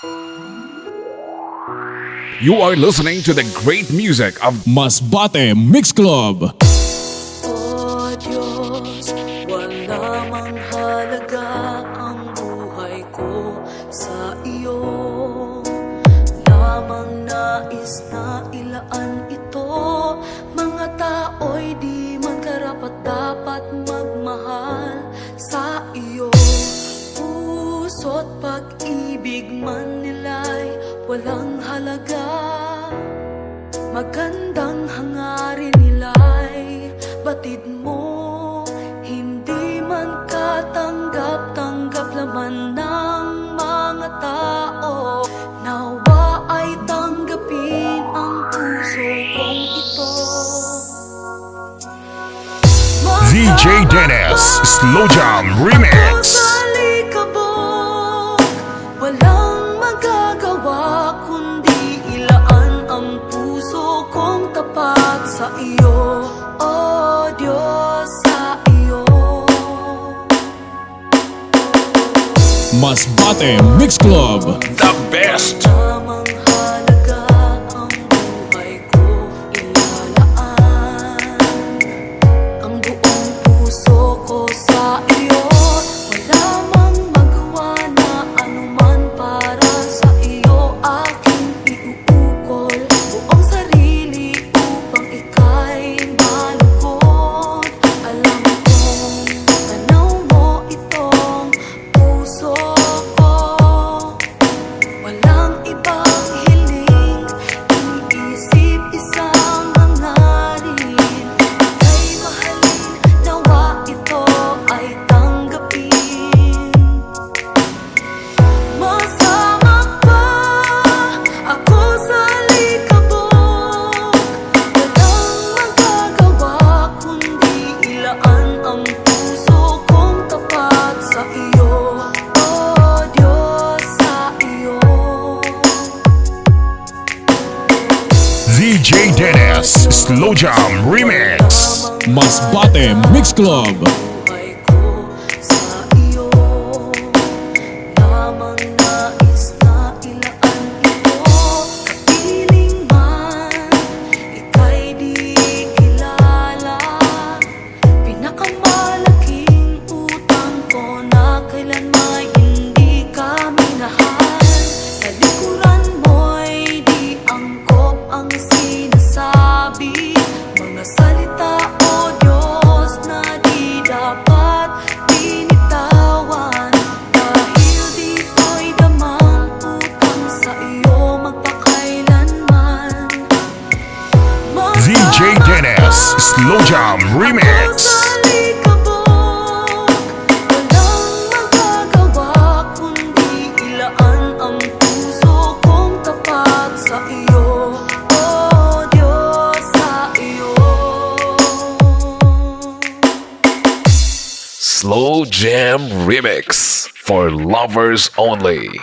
You are listening to the great music of Masbate Mix Club. O Diyos, wala mang halaga ang buhay ko sa iyo. Lamang nais na ilaan ito. Mga tao'y di man karapat-dapat magmahal sa iyo. Puso't pag-ibig man nila'y walang halaga. Magandang hangarin nila'y batid mo. Hindi man katanggap-tanggap laman ng mga tao. Nawa ay tanggapin ang puso kong ito. DJ Dennis Slow Jam Remix. Walang magagawa kundi ilaan ang puso kong tapat sa iyo, O Diyos, sa iyo. Masbate Mix Club. The best. Lamang halaga ang buhay ko ilalaan. Ang buong puso ko sa iyo. Wala mang magawa na anuman para sa iyo. Aking iuukol buong sarili upang ika'y malugod. Alam kong tanaw mo itong puso ko. Walang ibang hiling, iniisip isang hangarin. Ika'y mahalin, nawa ito ay tanggapin. Masama pa ako sa likabok. Walang magagawa kundi ilaan ang puso kong tapat sa iyo, O Diyos, sa iyo. DJ Dennis Slow Jam Remix. Masbate Mix Club. Buhay ko sa iyo. Lamang nais na ilaan ito. Kapiling man, ika'y di kilala. Pinakamalaking utang ko na kailanman hindi ka minahal. Sa likuran mo'y di angkop ang sinasabi. Mga salita, O Diyos, na di dapat binitawan. Dahil dito'y damang utang sa iyo magpakailanman. DJ Dennis Slow Jam Remix. Walang magagawa kundi ilaan ang puso kong tapat sa iyo, O Diyos, sa iyo. Slow Jam Remix for lovers only.